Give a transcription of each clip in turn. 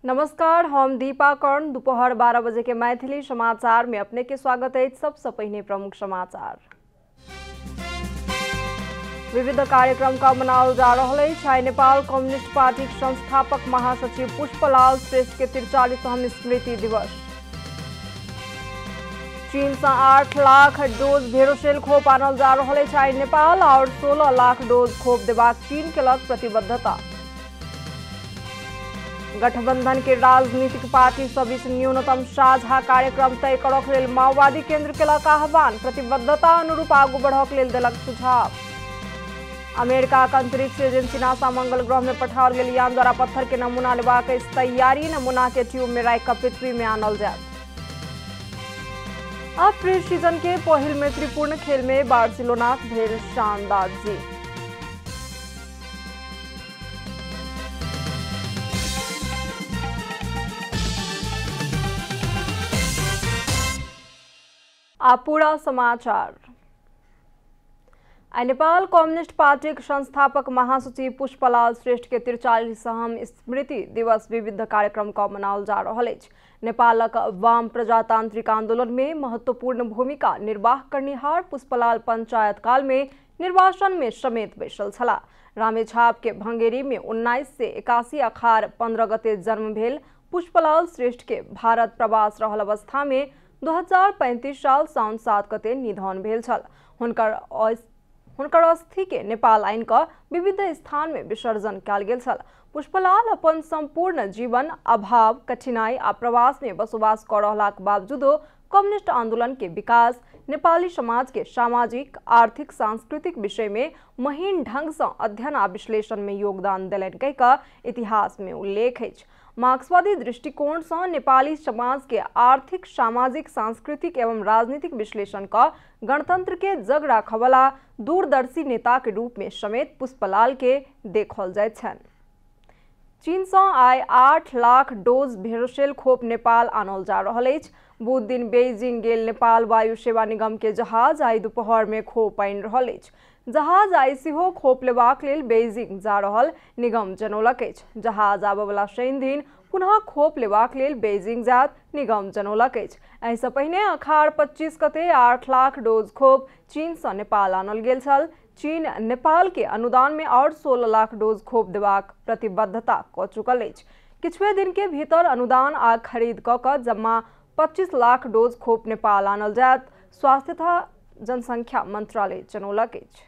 नमस्कार, हम दीपा कर्ण। दोपहर 12 बजे के मैथिली समाचार में अपने के स्वागत है। सबसे पहले प्रमुख समाचार। विविध कार्यक्रम का मनाओल जा रहा है। नेपाल कम्युनिस्ट पार्टी संस्थापक महासचिव पुष्पलाल श्रेष्ठ के 43वां स्मृति दिवस। चीन से 8 लाख डोज भेरोसेल खोप आनल जा रहा है नेपाल और 16 लाख डोज खोप देबाक चीन के लग प्रतिबद्धता। गठबंधन के राजनीतिक पार्टी सब बीच न्यूनतम साझा कार्यक्रम तय करक लेल माओवादी केंद्र केलक आह्वान। प्रतिबद्धता अनुरूप आगू बढ़क लेल देलक सुझाव। अमेरिका के अंतरिक्ष एजेंसी नासा मंगल ग्रह में पठाओल गेल यान द्वारा पत्थर के नमूना लेबाक तैयारी। नमूना के ट्यूब में राखि पृथ्वी में आनल जायत। अब प्री सीजन के पहिल मैत्रीपूर्ण खेल में बार्सिलोना भेल शानदार जीत। आप पूरा समाचार। नेपाल कम्युनिस्ट पार्टी के संस्थापक महासचिव पुष्पलाल श्रेष्ठ के 43वां स्मृति दिवस विविध कार्यक्रम का मनाओल जा रहा है। नेपालक वाम प्रजातांत्रिक आंदोलन में महत्वपूर्ण भूमिका निर्वाह करनिहार पुष्पलाल पंचायत काल में निर्वाचन में समेत बैसल छला। रामेछाप के भंगेरी में 1981 अखार 15 गते जन्म भेल पुष्पलाल श्रेष्ठ के भारत प्रवास रहल अवस्था में 2035 साल साउन 7 गते निधन भेल छल। हुनकर अस्थि के नेपाल आइन का विविध स्थान में विसर्जन कयल गेल छल। पुष्पलाल अपन संपूर्ण जीवन अभाव, कठिनाई आ प्रवास में बसोबास कर रहलाक बावजूदो कम्युनिस्ट आंदोलन के विकास, नेपाली समाज के सामाजिक, आर्थिक, सांस्कृतिक विषय में महीन ढंग से अध्ययन आ विश्लेषण में योगदान देलनि कहि कऽ इतिहास में उल्लेख अछि। मार्क्सवादी दृष्टिकोण से नेपाली समाज के आर्थिक, सामाजिक, सांस्कृतिक एवं राजनीतिक विश्लेषण का गणतंत्र के जग राखवला दूरदर्शी नेता के रूप में समेत पुष्पलाल के देखल जाय छनि। चीन से आइ 8 लाख डोज भेरोसेल खोप नेपाल आनल जा रहा है। बुध दिन बेइजिंग गेल नेपाल वायु सेवा निगम के जहाज आइ दोपहर में खोप आनि रहल अछि। जहाज आइ सेहो खोप लेबाक लेल बेइजिंग जा रहल निगम जनौलक अछि। जहाज आबय वाला शनि दिन पुनः खोप लेबाक लेल बेइजिंग जायत, निगम जनौलक अछि। एहि सँ पहिने अखाड़ 25 गते 8 लाख डोज खोप चीन से नेपाल आनल गेल छल। चीन नेपाल के अनुदान में और 16 लाख डोज खोप देबाक प्रतिबद्धता क चुकल अछि। किछुए दिन के भीतर अनुदान आ खरीद क जम्मा 25 लाख डोज खोप नेपाल आनल जायत, स्वास्थ्य तथा जनसंख्या मंत्रालय जनौलक अछि।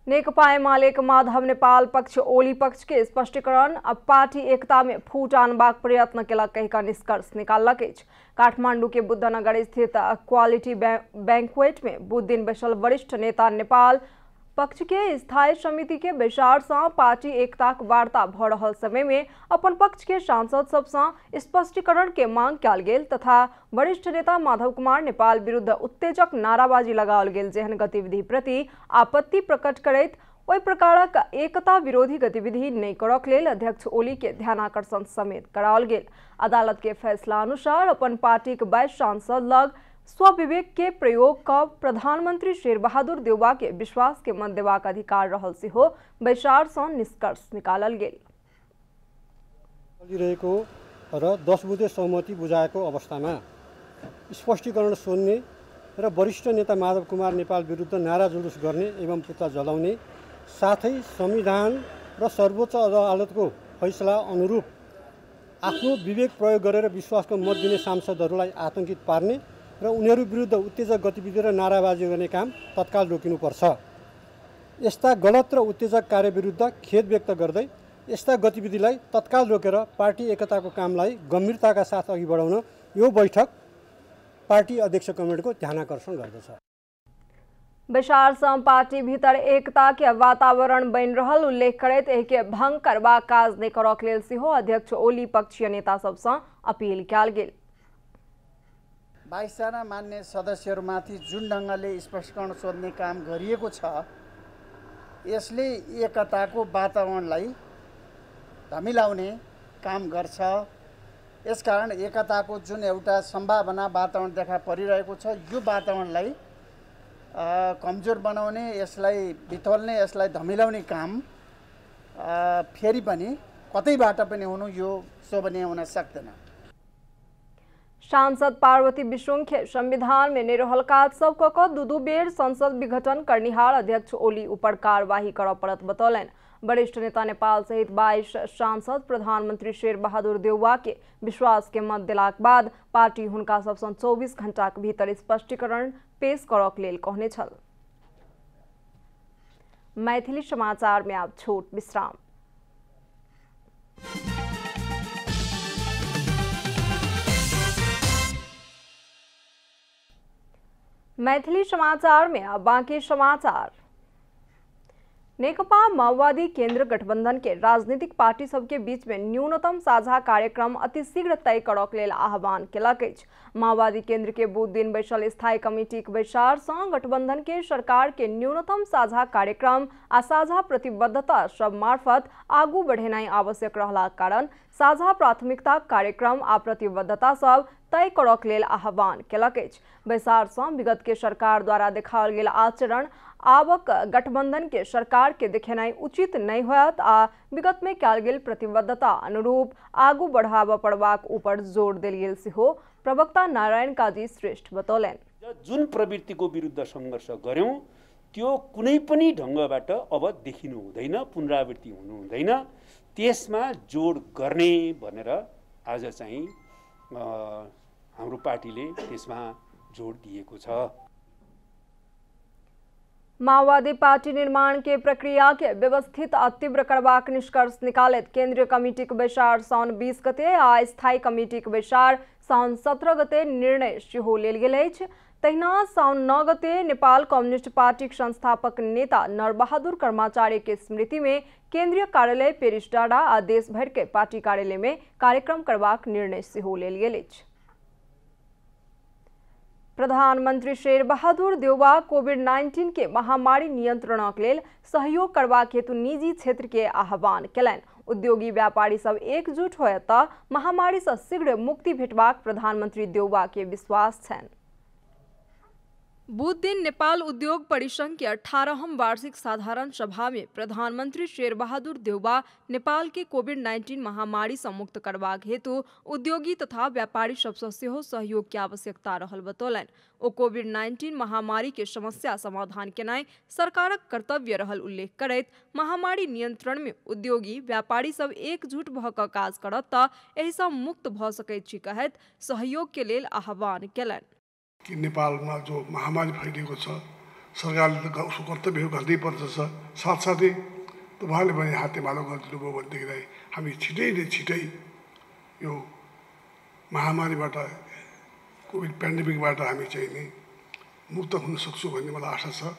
नेकपा एमालेक माधव नेपाल पक्ष ओली पक्ष के स्पष्टीकरण अब पार्टी एकता में फूट आनबाक प्रयत्न केलक कहि कऽ निष्कर्ष निकाललक अछि। काठमांडू के बुद्धनगर स्थित क्वालिटी बैंक्वेट में बुध दिन बैसल वरिष्ठ नेता नेपाल पक्ष के स्थायी समिति के बैसार से पार्टी एकता वार्ता भ रहल समय में अपन पक्ष के सांसद सब से स्पष्टीकरण के मांग कयल गेल तथा वरिष्ठ नेता माधव कुमार नेपाल विरुद्ध उत्तेजक नाराबाजी लगाओल गेल जेहन गतिविधि प्रति आपत्ति प्रकट करैत ओहि प्रकारक एकता विरोधी गतिविधि नहीं करक लेल अध्यक्ष ओली के ध्यानाकर्षण समेत कराओल गेल। अदालत के फैसला अनुसार अपन पार्टी के 22 सांसद लग स्वविवेक के प्रयोग का प्रधानमंत्री शेर बहादुर देउबा के विश्वास के मत देबाक अधिकार रहल सेहो बैसार से निष्कर्ष निकालल गेल। रहेको र 10 बुँदे सहमति बुझाएको अवस्थामा स्पष्टीकरण सोध्ने र वरिष्ठ नेता माधव कुमार नेपाल विरुद्ध नारा जुलुस गर्ने एवं पुतला जलाउने साथै संविधान र सर्वोच्च अदालतको फैसला अनुरूप आफ्नो विवेक प्रयोग गरेर विश्वासको मत दिने सांसदहरूलाई आतंकित पार्ने र उनीहरू विरुद्ध उत्तेजक गतिविधि र नाराबाजी गर्ने काम तत्काल रोकिनुपर्छ। यस्ता गलत र उत्तेजक कार्य विरुद्ध खेद व्यक्त गर्दै यस्ता गतिविधिलाई तत्काल रोकेर पार्टी एकताको कामलाई गम्भीरताका साथ अघि बढाउन यो बैठक पार्टी अध्यक्ष कमिटीको ध्यानाकर्षण गर्दछ। बैसार से पार्टी भीतर एकता के वातावरण बन रहल उल्लेख करैत एहि के भंग करबाक काज नहि करक लेल सेहो अध्यक्ष ओली पक्षीय नेता सबसँ अपील कयल गेल। 22 जना मान्य सदस्यहरूमाथि जुन ढङ्गले स्पष्टीकरण सोध्ने काम गरिएको छ यसले एकताको वातावरणलाई धमिलाउने काम गर्छ। यसकारण एकताको जुन एउटा सम्भावना वातावरण देखा परिरहेको छ यो वातावरणलाई कमजोर बनाउने, यसलाई बिथोल्ने, यसलाई धमिलाउने काम फेरि पनि कतैबाट पनि हुनु यो शोभनीय हुन सक्दैन। सांसद पार्वती विश्वंखे संविधान में निरहलका सबका दू बेर संसद विघटन करनिहार अध्यक्ष ओली ऊपर कार्यवाही कर पड़त बतौलन। वरिष्ठ नेता नेपाल सहित 22 सांसद प्रधानमंत्री शेर बहादुर देउवा के विश्वास के मत दिलाक बाद पार्टी हुनका सबसँ 24 घंटा के भीतर स्पष्टीकरण पेश करक लेल कहने छल। मैथिली समाचार में अब छोट विश्राम। मैथिली समाचार में अब बाकी समाचार। नेकपा माओवादी केंद्र गठबंधन के राजनीतिक पार्टी सबके बीच में न्यूनतम साझा कार्यक्रम अतिशीघ्र तय करक लेल आह्वान केलक अछि। माओवादी केंद्र के बुध दिन बैसल स्थायी कमिटी के बैसार से गठबंधन के सरकार के न्यूनतम साझा कार्यक्रम आ साझा प्रतिबद्धता सब मार्फत आगू बढ़ेनाई आवश्यक रहला कारण साझा प्राथमिकता कार्यक्रम आ प्रतिबद्धता सब तय करक लेल आह्वान केलक अछि। बैसार से विगत के सरकार द्वारा देखाओल गेल आचरण आबक गठबंधन के सरकार के देखेनाई उचित नहीं होयत आ विगत में कयल गेल प्रतिबद्धता अनुरूप आगू बढ़ावा पड़बाक ऊपर जोर देल गेल सेहो प्रवक्ता नारायण काजी श्रेष्ठ बतौलन। जुन प्रवृत्तिको विरुद्ध संघर्ष गर्यौं त्यो कुनै पनि ढंगबाट अब देखिनु हुँदैन, पुनरावृत्ति हुनु हुँदैन, त्यसमा जोड गर्ने भनेर आज चाहिँ हाम्रो पार्टीले त्यसमा जोड दिएको छ। माओवादी पार्टी निर्माण के प्रक्रिया के व्यवस्थित आ तीव्र करबाक निष्कर्ष निकालत केंद्रीय कमिटी के बैसार साउन 20 गते आ स्थायी कमिटी के बैसार साउन 17 गते निर्णय सेहो लेल गेल अछि। तहिना साउन 9 गते नेपाल कम्युनिस्ट पार्टी के संस्थापक नेता नरबहादुर कर्माचार्य के स्मृति में केंद्रीय कार्यालय पेरिस डाँडा आ देश भर के पार्टी कार्यालय में कार्यक्रम करबाक निर्णय सेहो लेल गेल अछि। प्रधानमंत्री शेर बहादुर देउवा कोविड-19 के महामारी नियंत्रणक लेल सहयोग करबाक हेतु निजी क्षेत्र के आह्वान केलनि। उद्योगी व्यापारी सब एकजुट होयत त महामारी से शीघ्र मुक्ति भेटबाक प्रधानमंत्री देउवा के विश्वास छनि। बुध दिन नेपाल उद्योग परिसंघ के 18वां वार्षिक साधारण सभा में प्रधानमंत्री शेर बहादुर देउवा नेपाल के कोविड-19 महामारी से मुक्त करबाक हेतु उद्योगी तथा व्यापारी सबसे सेहो सहयोग के आवश्यकता रहल बतौलन। ओ कोविड-19 महामारी के समस्या समाधान केनाई सरकारक कर्तव्य रहल उल्लेख करैत महामारी नियंत्रण में उद्योगी व्यापारी सब एकजुट भ क काज करत त एहि सँ मुक्त भ सकैत छी कहैत सहयोग के लेल आह्वान केलनि। कि नेपालमा जो महामारी फैलिएको छ सरकारले त उसको कर्तव्य गर्दै पर्छ। साथसाथै तपाईँले भने हातेमालो गरिदिनु भयो भनेदेखिलाई हामी छिटै यो महामारीबाट कोभिड पेन्डेमिकबाट हामी चाहिँ नि मुक्त हुन सक्छौँ भन्ने मलाई आशा छ।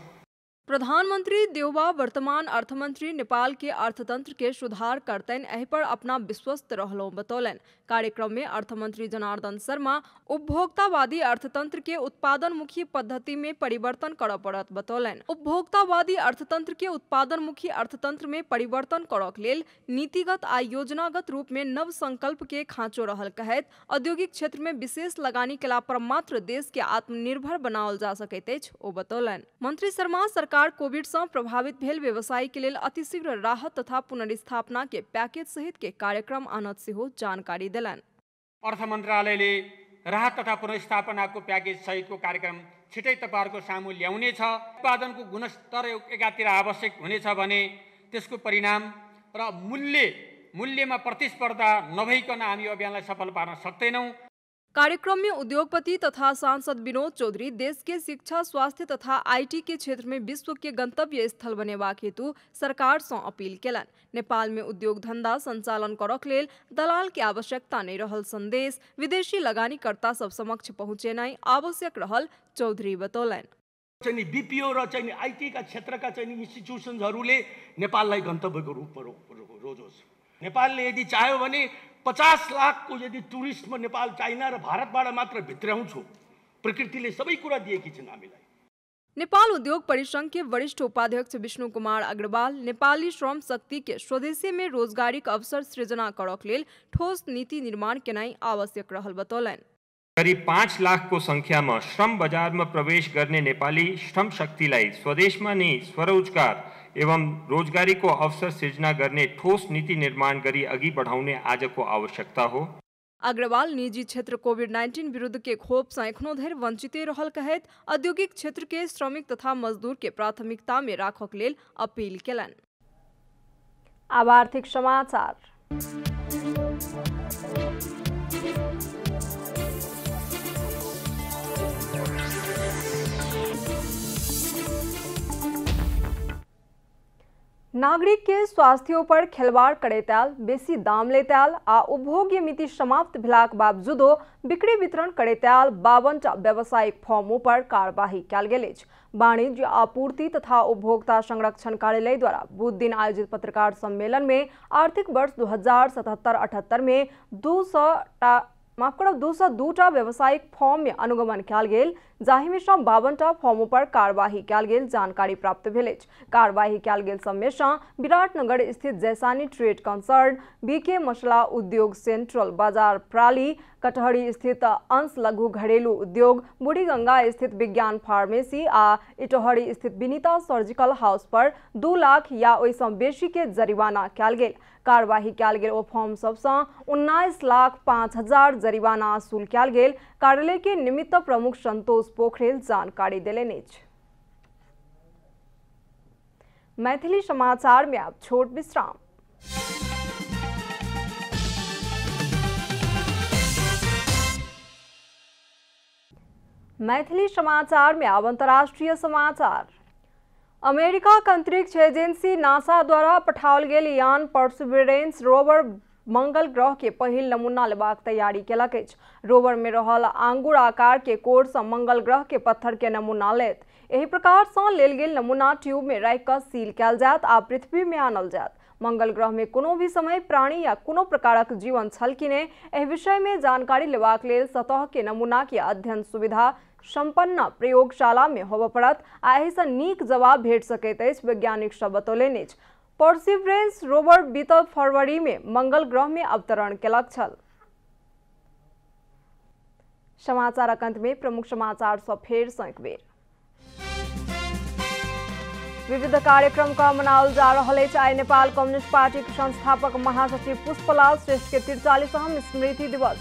प्रधानमंत्री देउवा वर्तमान अर्थमंत्री नेपाल के अर्थतंत्र के सुधार करतन एहि पर अपना विश्वस्त रहलों बतौलन। कार्यक्रम में अर्थमंत्री जनार्दन शर्मा उपभोक्तावादी अर्थतंत्र के उत्पादनमुखी पद्धति में परिवर्तन कर पड़त बतौलन। उपभोक्तावादी अर्थतंत्र के उत्पादनमुखी अर्थतंत्र में परिवर्तन करक लेल नीतिगत आ योजनागत रूप में नव संकल्प के खाँचो रहल कहैत औद्योगिक क्षेत्र में विशेष लगानी केला पर मात्र देश के आत्मनिर्भर बनाओल जा सकैत अछि ओ बतौलन। मंत्री शर्मा सरकार कोविड से प्रभावित भेल व्यवसायी के लेल अतिशीघ्र राहत तथा पुनर्स्थापना के पैकेज सहित के कार्यक्रम आनत सेहो जानकारी दिलन। अर्थ मन्त्रालयले राहत तथा पुनर्स्थापनाको प्याकेज सहितको कार्यक्रम छिटै तपाईहरुको सामु ल्याउनेछ। उत्पादनको गुणस्तर एकातिर आवश्यक हुनेछ भने त्यसको परिणाम र मूल्यमा प्रतिस्पर्धा नभइकन हामी अभियानलाई सफल पार्न सक्दैनौं। कार्यक्रम में उद्योगपति तथा सांसद विनोद चौधरी देश के शिक्षा, स्वास्थ्य तथा आईटी के क्षेत्र में विश्व के गंतव्य स्थल बनेबाक हेतु सरकार से अपील केलन। नेपाल में उद्योग धंधा संचालन करक लेल दलाल के आवश्यकता नहीं रहल संदेश विदेशी लगानीकर्ता सब समक्ष पहुंचेनाई आवश्यक रहल चौधरी बतौलन। बीपीओ र आईटी का क्षेत्र का इन्स्टिट्युशन्सहरूले नेपाललाई गन्तव्यको रूपमा रोजोस्। नेपालले यदि चाह्यो भने 50 लाख को यदि टुरिस्ट में नेपाल चाइना र भारतबाट मात्र भित्राउँछु प्रकृतिले सबै कुरा दिएकी छिन् हामीलाई। नेपाल उद्योग परिसंघ के वरिष्ठ उपाध्यक्ष विष्णु कुमार अग्रवाल नेपाली श्रम शक्ति के स्वदेशी में रोजगारी का अवसर सृजना करक लेल ठोस नीति निर्माण केनाई आवश्यक रहल बतौलन। करीब 5 लाख को संख्या में श्रम बजार में प्रवेश गर्ने नेपाली श्रम शक्तिलाई स्वदेश में नै स्वरोजगार एवं रोजगारीको अवसर सिर्जना गर्ने ठोस नीति निर्माण गरी अघि बढाउने आजको आवश्यकता हो। अग्रवाल निजी क्षेत्र कोविड-19 विरुद्ध के खोप से एखनो धरि वंचिते रहल कहैत औद्योगिक क्षेत्र के श्रमिक तथा मजदूर के प्राथमिकता में राखक लेल अपील केलन। अब आर्थिक समाचार। नागरिक के स्वास्थ्य पर खेलवाड़ करैताल बेसी दाम लेताल आ उपभोग्य मिति समाप्त भेलाक बावजूदो बिक्री वितरण करैताल 52टा व्यावसायिक फर्मों पर कार्यवाही कयल गेल अछि। वाणिज्य आपूर्ति तथा उपभोक्ता संरक्षण कार्यालय द्वारा बुध दिन आयोजित पत्रकार सम्मेलन में आर्थिक वर्ष 2077-78 में 202टा व्यावसायिक फर्म में अनुगमन कयल गेल, जाहि में 52टा फर्मों पर कार्यवाही कयल गेल जानकारी प्राप्त भेल अछि। कार्यवाही कयल गेल सब में विराटनगर स्थित जैसानी ट्रेड कंसर्न, बीके मसला उद्योग सेंट्रल बाजार प्राली, कटहरी स्थित अंश लघु घरेलू उद्योग, बूढ़ीगंगा स्थित विज्ञान फार्मेसी आ इटहरी स्थित विनीता सर्जिकल हाउस पर 2 लाख या ओइसँ बेसी के जरिमाना कयल गेल। कार्यवाही कयल गेल ओ फर्म सबसँ 19,05,000 जरिमाना वसूल कयल गेल। कार्यालय के निमित्त प्रमुख संतोष पोखरेल जानकारी देलनि अछि। मैथिली समाचार में अब छोट विश्राम। मैथिली समाचार में अब अंतर्राष्ट्रीय समाचार। अमेरिका के अंतरिक्ष एजेंसी नासा द्वारा पठाओल गेल यान परसिवरेंस रोवर मंगल ग्रह के पहिल नमूना लेबाक तैयारी केलक अछि। रोवर में रहल आंगुर आकार के कोर से मंगल ग्रह के पत्थर के नमूना लेत। एही प्रकार से लेल गेल नमूना ट्यूब में राखि कऽ सील कयल जायत आ पृथ्वी में आनल जायत। मंगल ग्रह में कोनो भी समय प्राणी या कोनो प्रकारक जीवन छल कि नहि, एहि विषय में जानकारी लेबाक लेल सतह के नमूना के अध्ययन सुविधा संपन्न प्रयोगशाला में होबय पड़त आ एहि सँ नीक जवाब भेट सकैत अछि, वैज्ञानिक सब बतौलनि अछि। परसिवरेंस रोवर बीतल फरवरी में मंगल ग्रह में अवतरण केलक छल। समाचारक अंत में प्रमुख समाचार सब फेर सँ एक बेर। विविध कार्यक्रम का मनाओल जा रहल अछि। आइ नेपाल कम्युनिस्ट पार्टी के संस्थापक महासचिव पुष्पलाल श्रेष्ठ के 43वां स्मृति दिवस।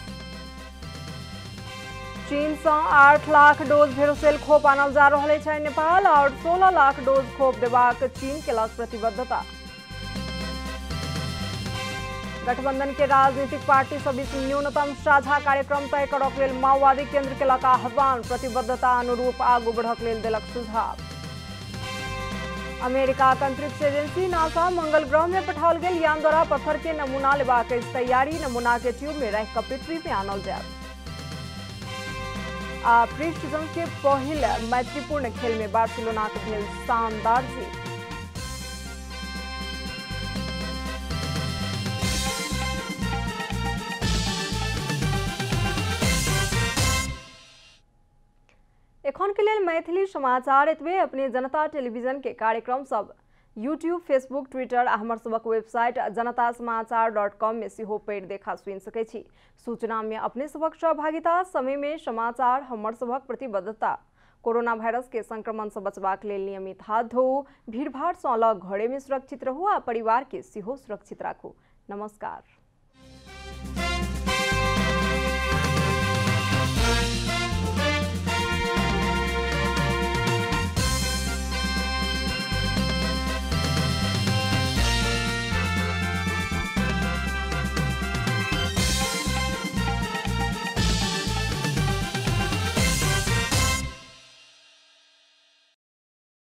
चीन से 8 लाख डोज भेरोसेल खोप आनल जा रहल अछि। नेपाल और 16 लाख डोज खोप देबाक चीन केलक प्रतिबद्धता। गठबंधन के राजनीतिक पार्टी सब बीच न्यूनतम साझा कार्यक्रम तय करक लेल माओवादी केंद्र केलक आह्वान, प्रतिबद्धता अनुरूप आगू बढ़क लेल देलक सुझाव। अमेरिका के अंतरिक्ष एजेंसी नासा मंगल ग्रह में पठाओल गेल यान द्वारा पत्थर के नमूना लेबाक तैयारी, नमूना के ट्यूब में राखि कऽ पृथ्वी में आनल जायत। आ प्री सीजन के पहिल मैत्रीपूर्ण खेल में बार्सिलोना के भेल शानदार जीत। एखन के लेल मैथिली समाचार एतबे। अपने जनता टेलीविजन के कार्यक्रम सब यूट्यूब, फेसबुक, ट्विटर आ हमर सबक वेबसाइट janatasamaachar.com में सेहो पढ़ि देखा सुनि सकै छी। सूचना में अपने सबक सहभागिता, समय में समाचार, हमर सबक प्रतिबद्धता। कोरोना वायरस के संक्रमण से बचबाक लेल नियमित हाथ धोऊ, भीड़ भाड़ से अलग घरे में सुरक्षित रहू आ परिवार के सेहो सुरक्षित राखू। नमस्कार।